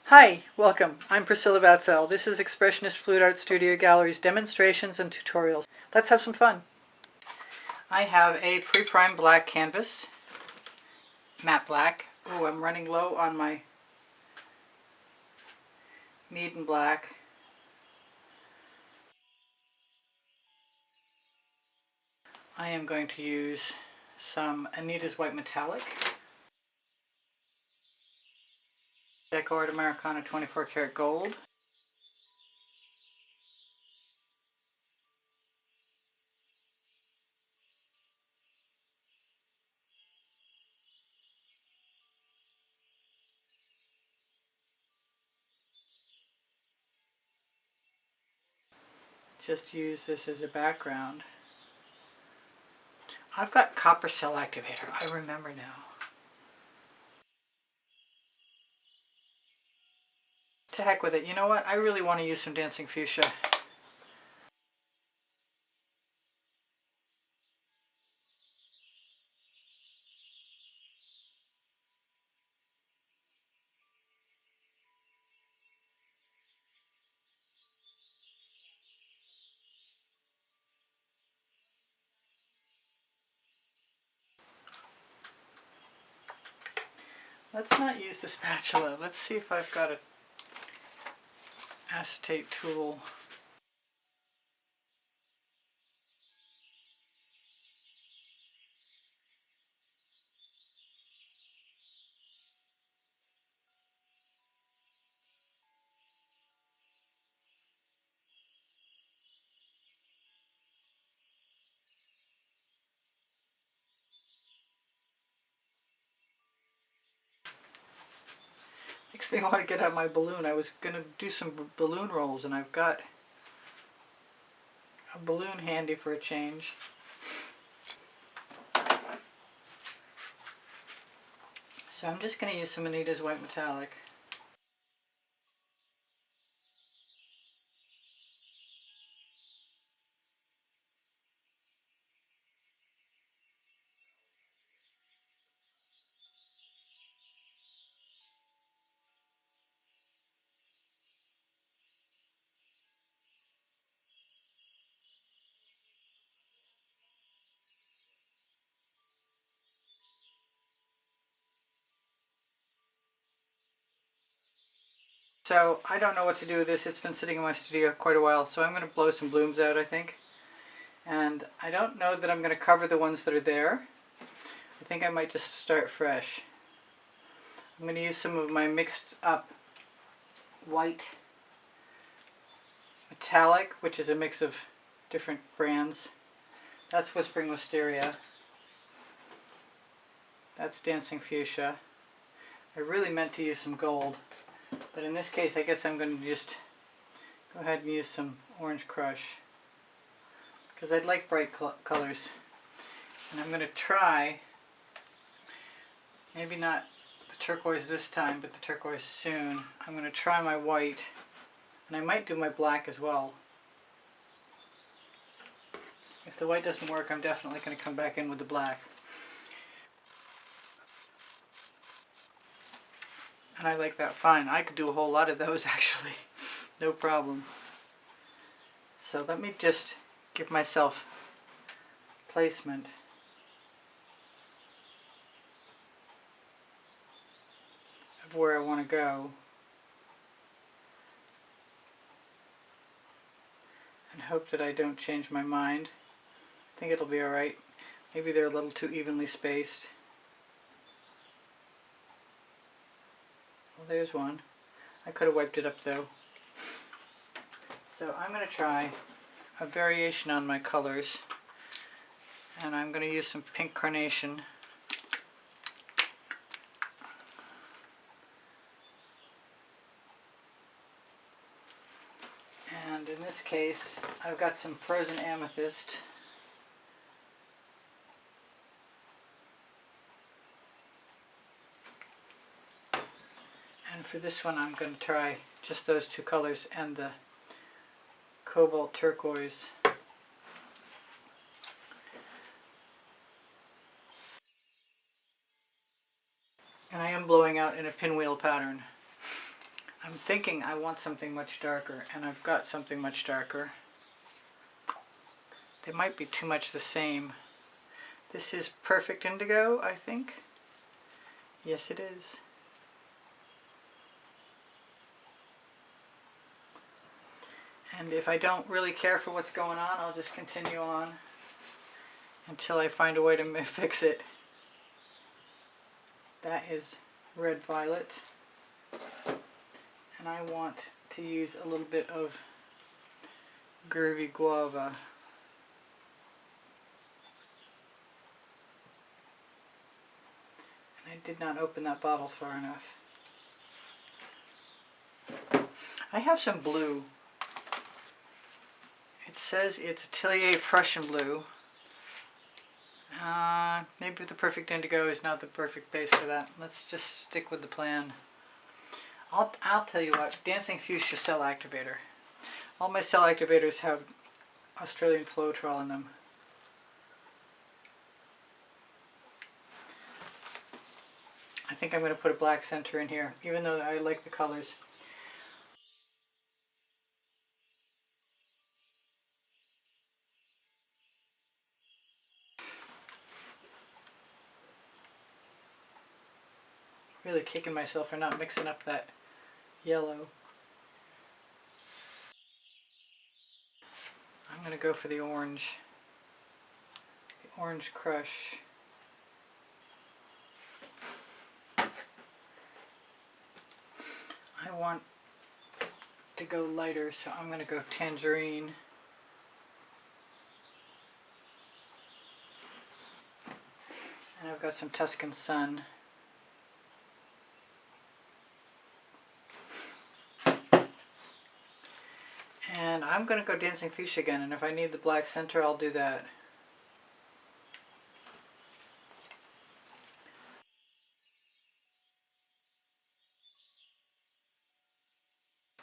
Hi, welcome. I'm Priscilla Batzel. This is Expressionist Fluid Art Studio Gallery's demonstrations and tutorials. Let's have some fun. I have a pre-primed black canvas, matte black. Oh, I'm running low on my mead and black. I am going to use some Anita's White Metallic, Deco Art Americana 24 karat gold, just use this as a background. I've got copper cell activator, I remember now. To heck with it. You know what? I really want to use some dancing fuchsia. Let's not use the spatula. Let's see if I've got an acetate tool. Makes me want to get out my balloon. I was going to do some balloon rolls, and I've got a balloon handy for a change. So I'm just going to use some Anita's White Metallic. So I don't know what to do with this. It's been sitting in my studio quite a while, so I'm going to blow some blooms out, I think. And I don't know that I'm going to cover the ones that are there. I think I might just start fresh. I'm going to use some of my mixed up white metallic, which is a mix of different brands. That's Whispering Wisteria. That's Dancing Fuchsia. I really meant to use some gold, but in this case I guess I'm going to just go ahead and use some Orange Crush, because I'd like bright colors. And I'm going to try, maybe not the turquoise this time, but the turquoise soon. I'm going to try my white, and I might do my black as well. If the white doesn't work, I'm definitely going to come back in with the black. And I like that fine. I could do a whole lot of those actually, no problem. So let me just give myself placement. Of where I want to go. And hope that I don't change my mind. I think it'll be alright. Maybe they're a little too evenly spaced. Well, there's one. I could have wiped it up though. So I'm going to try a variation on my colors. And I'm going to use some pink carnation. And in this case, I've got some frozen amethyst. And for this one I'm going to try just those two colors and the cobalt turquoise. And I am blowing out in a pinwheel pattern. I'm thinking I want something much darker, and I've got something much darker. They might be too much the same. This is Perfect Indigo, I think. Yes, it is. And if I don't really care for what's going on, I'll just continue on until I find a way to fix it. That is Red Violet. And I want to use a little bit of Groovy Guava. And I did not open that bottle far enough. I have some blue. It says it's Atelier Prussian blue. Maybe the Perfect Indigo is not the perfect base for that. Let's just stick with the plan. I'll tell you what, Dancing Fuchsia Cell Activator. All my cell activators have Australian Floetrol in them. I think I'm going to put a black center in here, even though I like the colors. Really kicking myself for not mixing up that yellow. I'm going to go for the orange. The Orange Crush. I want to go lighter, so I'm going to go Tangerine. And I've got some Tuscan Sun. And I'm going to go Dancing Fuchsia again, and if I need the black center, I'll do that.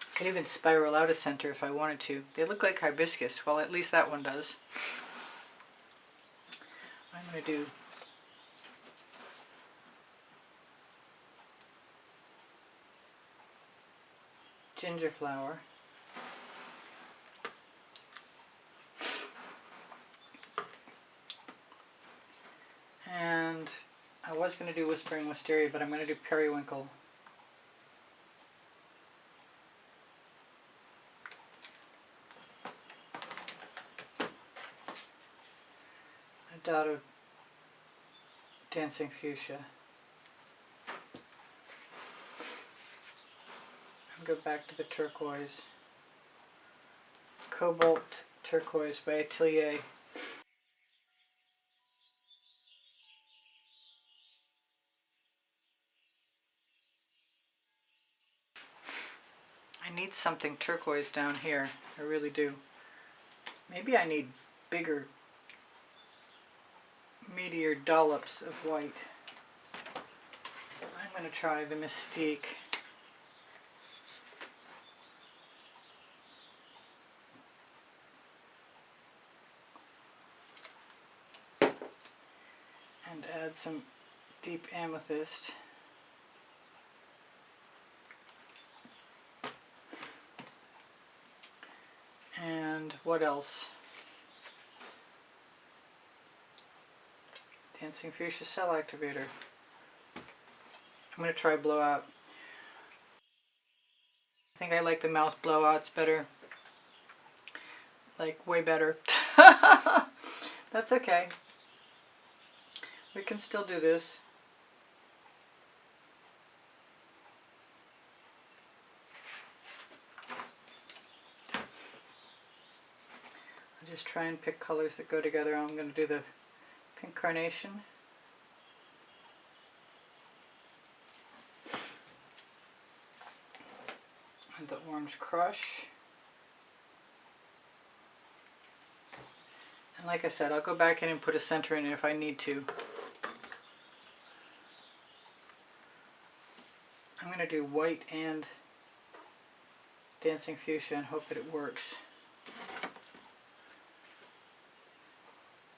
I could even spiral out a center if I wanted to. They look like hibiscus. Well, at least that one does. I'm going to do ginger flower. And I was going to do Whispering Wisteria, but I'm going to do Periwinkle. A dot of Dancing Fuchsia. And go back to the turquoise. Cobalt Turquoise by Atelier. I need something turquoise down here. I really do. Maybe I need bigger, meatier dollops of white. I'm going to try the Mystique. And add some deep amethyst. And what else? Dancing Fuchsia Cell Activator. I'm going to try Blowout. I think I like the mouth blowouts better. Like, way better. That's okay. We can still do this. I'll just try and pick colors that go together. I'm going to do the pink carnation. And the orange crush. And like I said, I'll go back in and put a center in it if I need to. I'm going to do white and Dancing Fuchsia and hope that it works.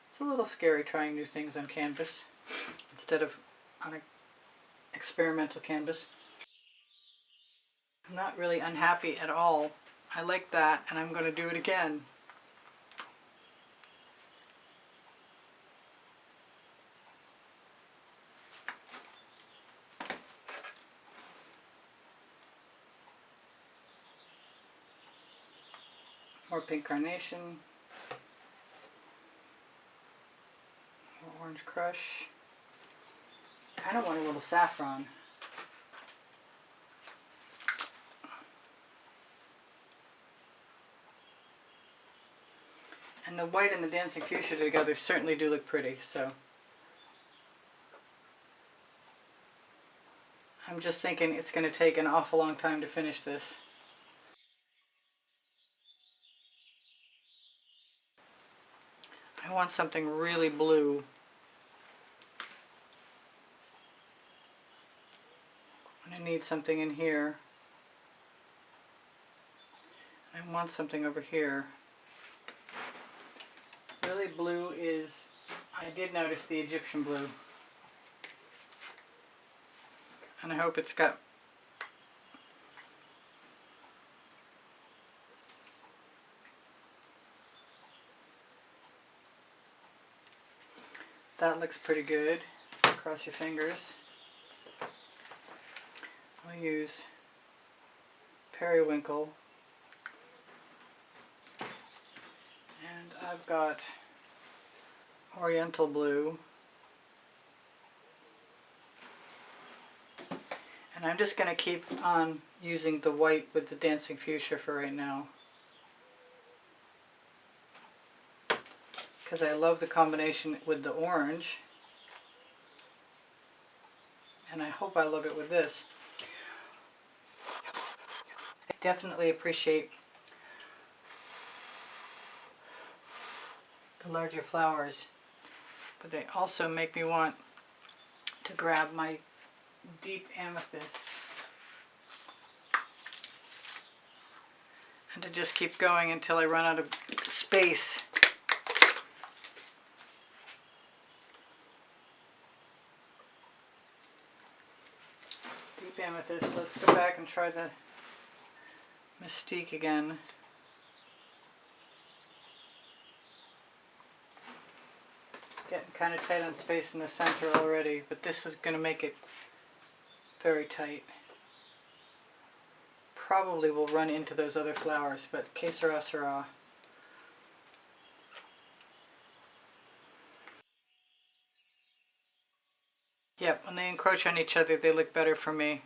It's a little scary trying new things on canvas instead of on an experimental canvas. I'm not really unhappy at all. I like that, and I'm going to do it again. More pink carnation. More orange crush. Kind of want a little saffron. And the white and the dancing fuchsia together certainly do look pretty, so I'm just thinking it's going to take an awful long time to finish this. I want something really blue. And I need something in here. I want something over here. Really blue is, I did notice the Egyptian blue. And I hope it's got that looks pretty good. Cross your fingers. I'll use Periwinkle. And I've got Oriental blue. And I'm just going to keep on using the white with the dancing fuchsia for right now. Because I love the combination with the orange. And I hope I love it with this. I definitely appreciate the larger flowers, but they also make me want to grab my deep amethyst and to just keep going until I run out of space. Deep amethyst. Let's go back and try the Mystique again. Getting kind of tight on space in the center already, but this is going to make it very tight. Probably will run into those other flowers, but que sera, sera. Yep, when they encroach on each other, they look better for me.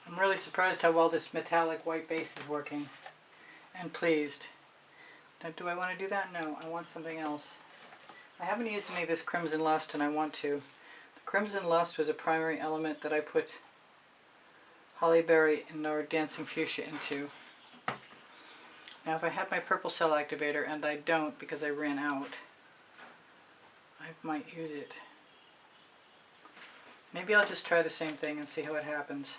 I'm really surprised how well this metallic white base is working, and pleased. Now, do I want to do that? No, I want something else. I haven't used any of this Crimson Lust, and I want to. The Crimson Lust was a primary element that I put Holly Berry and our Dancing Fuchsia into. Now, if I had my purple cell activator, and I don't because I ran out, I might use it. Maybe I'll just try the same thing and see how it happens.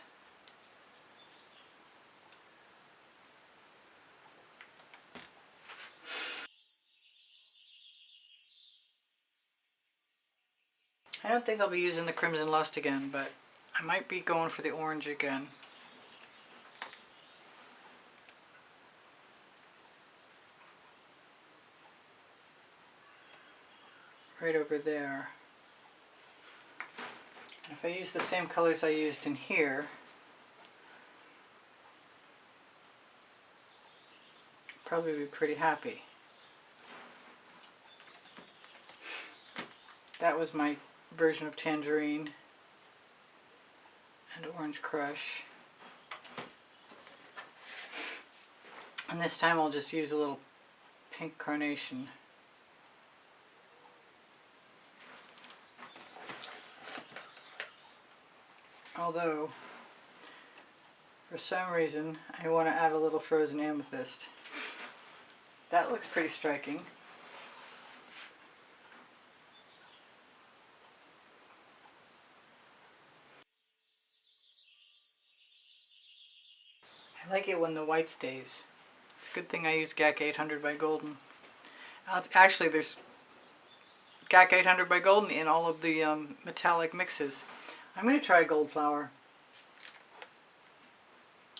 I don't think I'll be using the Crimson Lust again, but I might be going for the orange again. Right over there. And if I use the same colors I used in here, I'll probably be pretty happy. That was my version of Tangerine and Orange Crush. And this time I'll just use a little pink carnation. Although, for some reason, I want to add a little frozen amethyst. That looks pretty striking. I like it when the white stays. It's a good thing I use GAC 800 by Golden. Actually, there's GAC 800 by Golden in all of the metallic mixes. I'm going to try gold flower.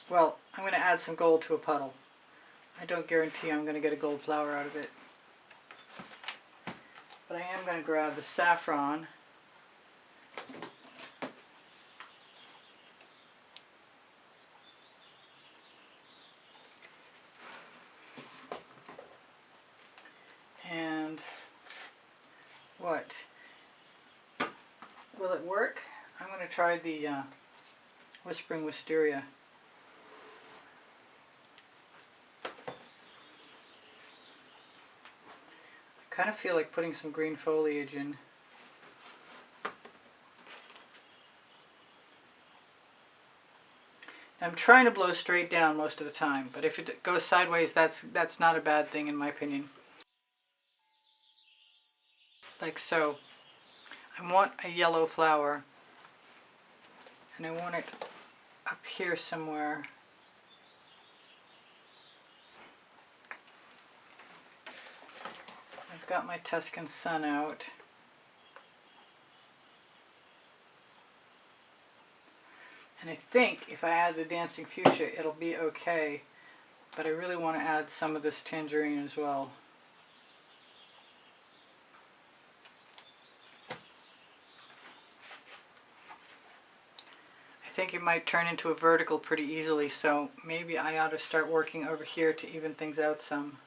Well, I'm going to add some gold to a puddle. I don't guarantee I'm going to get a gold flower out of it. But I am going to grab the saffron. And what? Will it work? I'm going to try the Whispering Wisteria. I kind of feel like putting some green foliage in. I'm trying to blow straight down most of the time, but if it goes sideways, that's not a bad thing in my opinion. Like so. I want a yellow flower, and I want it up here somewhere. I've got my Tuscan Sun out. And I think if I add the Dancing Fuchsia, it'll be okay. But I really want to add some of this tangerine as well. I think it might turn into a vertical pretty easily, so maybe I ought to start working over here to even things out some.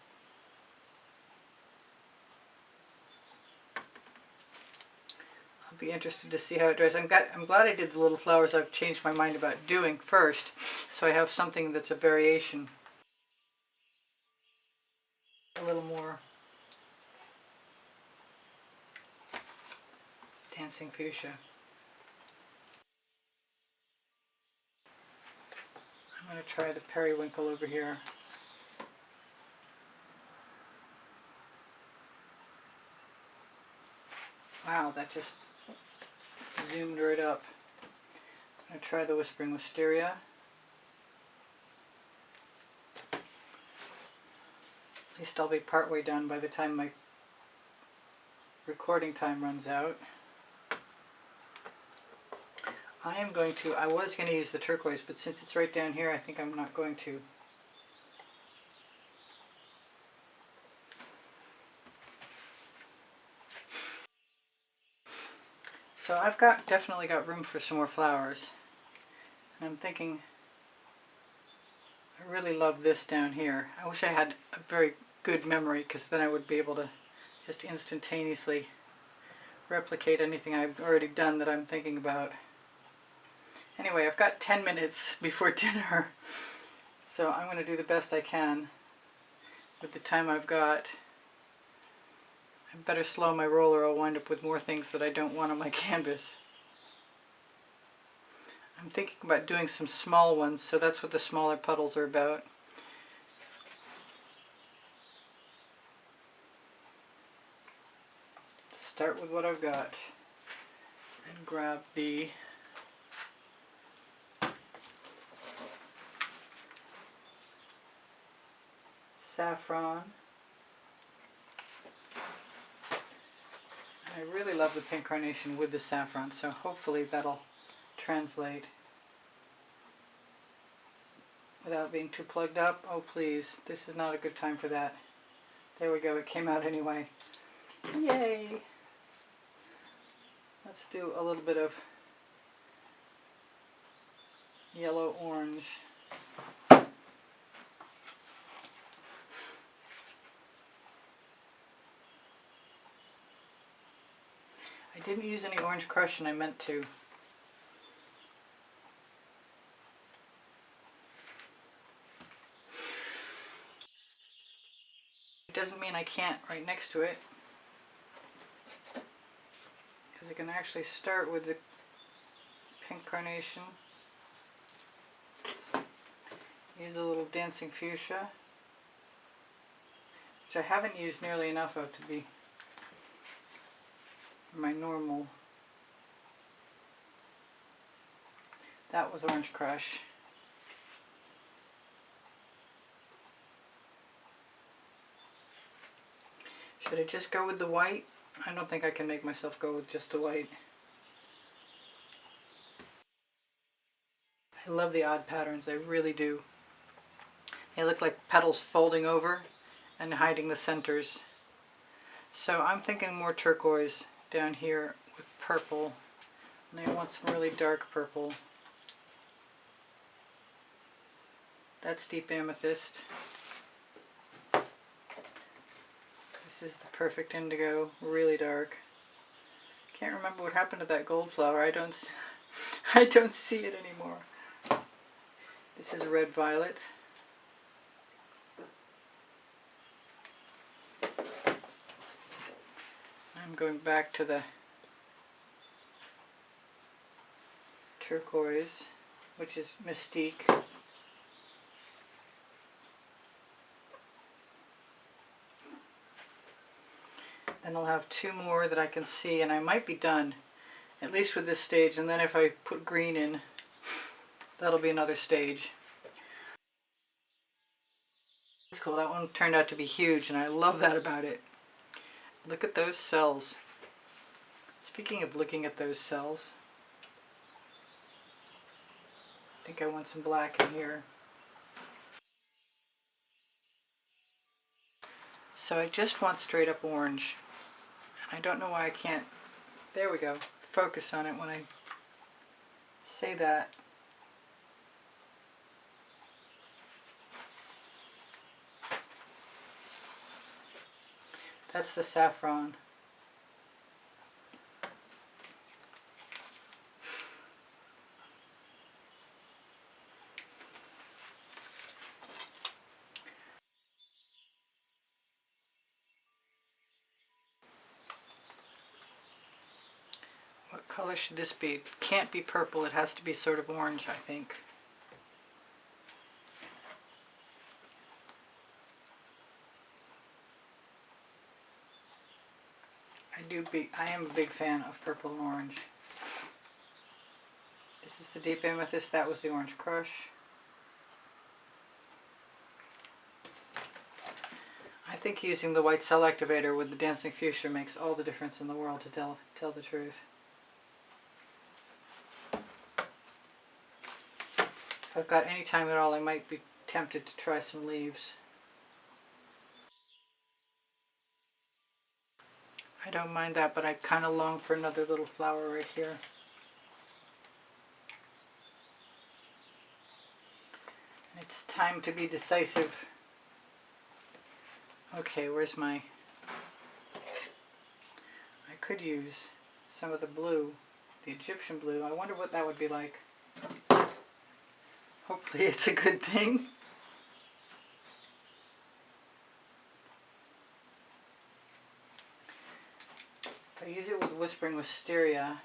I'll be interested to see how it dries. I'm glad I did the little flowers I've changed my mind about doing first, so I have something that's a variation. A little more Dancing Fuchsia. I'm going to try the Periwinkle over here. Wow, that just zoomed right up. I'm going to try the Whispering Wisteria. At least I'll be partway done by the time my recording time runs out. I was going to use the turquoise, but since it's right down here, I think I'm not going to. So I've definitely got room for some more flowers. And I'm thinking, I really love this down here. I wish I had a very good memory, because then I would be able to just instantaneously replicate anything I've already done that I'm thinking about. Anyway, I've got 10 minutes before dinner, so I'm going to do the best I can with the time I've got. I better slow my roller, I'll wind up with more things that I don't want on my canvas. I'm thinking about doing some small ones, so that's what the smaller puddles are about. Start with what I've got and grab the saffron. I really love the pink carnation with the saffron, so hopefully that'll translate without being too plugged up. Oh please, this is not a good time for that. There we go, it came out anyway. Yay! Let's do a little bit of yellow-orange. I didn't use any orange crush and I meant to. It doesn't mean I can't right next to it, because I can actually start with the pink carnation, use a little Dancing Fuchsia, which I haven't used nearly enough of to be my normal. That was Orange Crush. Should I just go with the white? I don't think I can make myself go with just the white. I love the odd patterns, I really do. They look like petals folding over and hiding the centers. So I'm thinking more turquoise down here with purple. And I want some really dark purple. That's deep amethyst. This is the perfect indigo, really dark. Can't remember what happened to that gold flower. I don't see it anymore. This is red violet. I'm going back to the turquoise, which is Mystique. Then I'll have two more that I can see, and I might be done, at least with this stage, and then if I put green in, that'll be another stage. It's cool, that one turned out to be huge, and I love that about it. Look at those cells. Speaking of looking at those cells, I think I want some black in here. So I just want straight up orange. I don't know why I can't, there we go, focus on it when I say that. That's the saffron. What color should this be? It can't be purple, it has to be sort of orange, I think. I am a big fan of purple and orange. This is the deep amethyst, that was the orange crush. I think using the white cell activator with the dancing fuchsia makes all the difference in the world, to tell the truth. If I've got any time at all, I might be tempted to try some leaves. I don't mind that, but I kind of long for another little flower right here. It's time to be decisive. Okay, where's my... I could use some of the blue, the Egyptian blue. I wonder what that would be like. Hopefully it's a good thing. If I use it with Whispering Wisteria,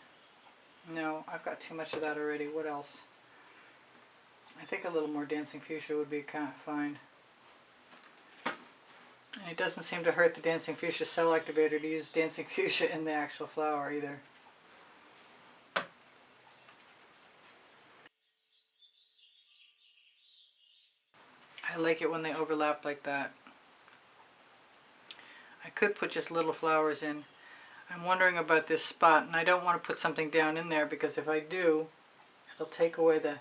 no, I've got too much of that already. What else? I think a little more dancing fuchsia would be kind of fine. And it doesn't seem to hurt the dancing fuchsia cell activator to use dancing fuchsia in the actual flower either. I like it when they overlap like that. I could put just little flowers in. I'm wondering about this spot, and I don't want to put something down in there because if I do, it'll take away the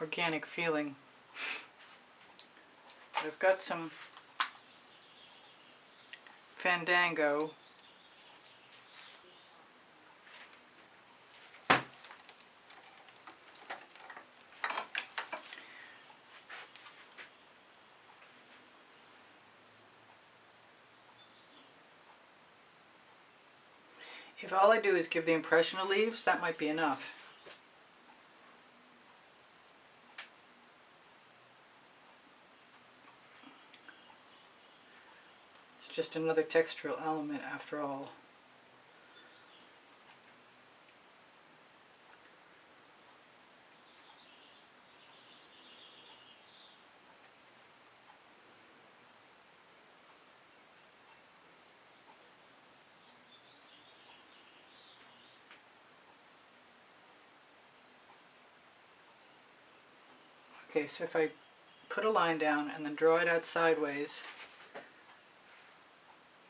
organic feeling. I've got some Fandango. If all I do is give the impression of leaves, that might be enough. It's just another textural element after all. Okay, so if I put a line down and then draw it out sideways,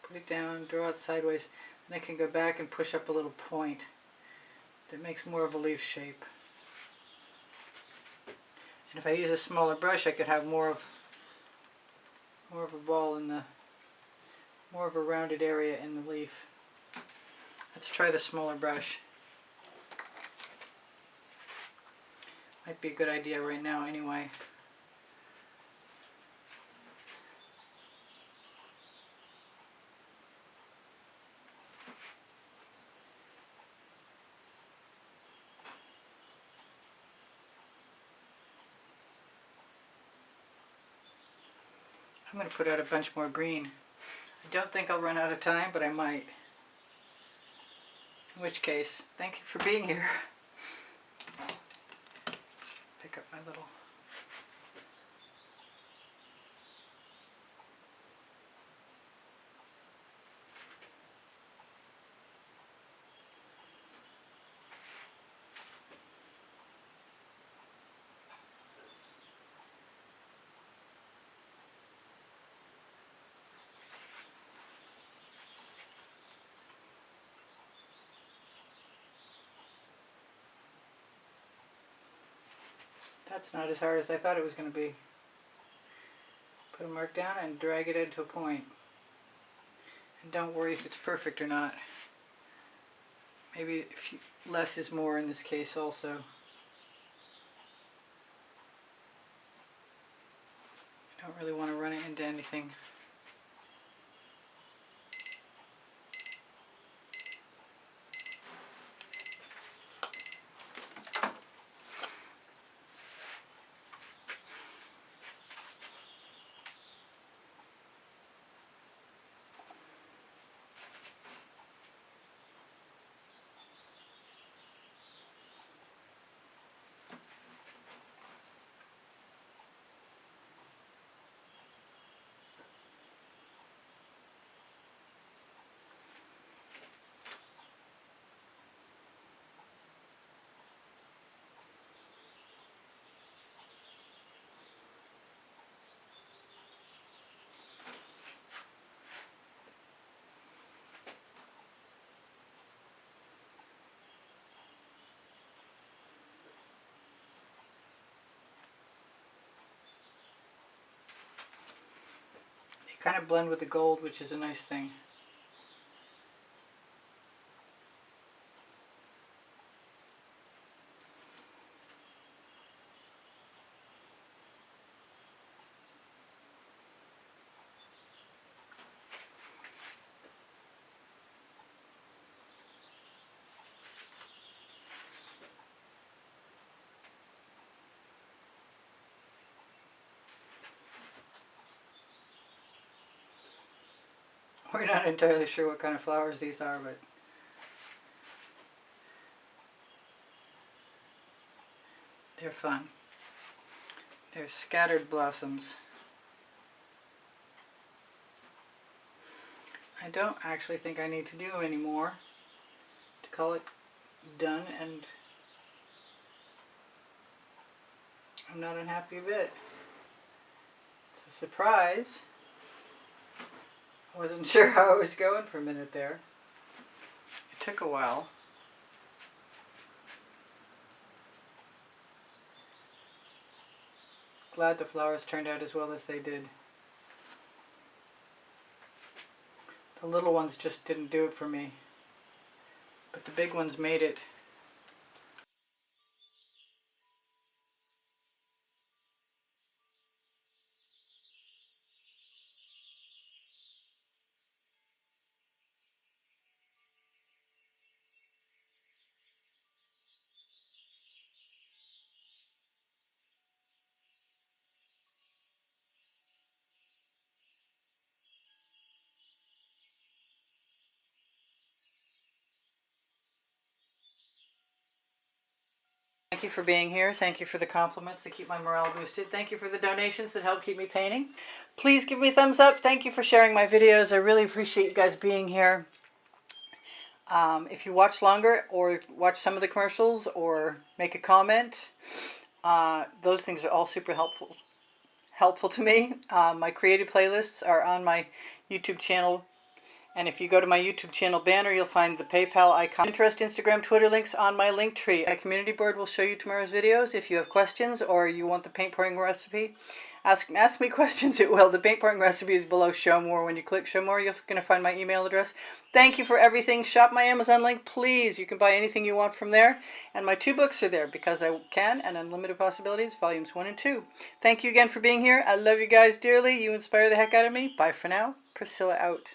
put it down, draw it sideways, And I can go back and push up a little point that makes more of a leaf shape. And if I use a smaller brush, I could have more of a ball in the, more of a rounded area in the leaf. Let's try the smaller brush. Might be a good idea right now anyway. I'm going to put out a bunch more green. I don't think I'll run out of time, but I might. In which case, thank you for being here. Pick up my little... That's not as hard as I thought it was going to be. Put a mark down and drag it into a point. And don't worry if it's perfect or not. Maybe less is more in this case also. I don't really want to run it into anything. Kind of blend with the gold, which is a nice thing. We're not entirely sure what kind of flowers these are, but they're fun. They're scattered blossoms. I don't actually think I need to do any more to call it done, and I'm not unhappy a bit. It's a surprise. I wasn't sure how I was going for a minute there. It took a while. Glad the flowers turned out as well as they did. The little ones just didn't do it for me, but the big ones made it. Thank you for being here. Thank you for the compliments that keep my morale boosted. Thank you for the donations that help keep me painting. Please give me a thumbs up. Thank you for sharing my videos. I really appreciate you guys being here. If you watch longer or watch some of the commercials or make a comment, those things are all super helpful to me. My creative playlists are on my YouTube channel, And if you go to my YouTube channel banner, you'll find the PayPal icon. Pinterest, Instagram, Twitter links on my link tree. My community board will show you tomorrow's videos. If you have questions or you want the paint pouring recipe, ask me questions, it will. The paint pouring recipe is below Show More. When you click Show More, you're going to find my email address. Thank you for everything. Shop my Amazon link, please. You can buy anything you want from there. And my 2 books are there, Because I Can and Unlimited Possibilities, Volumes 1 and 2. Thank you again for being here. I love you guys dearly. You inspire the heck out of me. Bye for now. Priscilla out.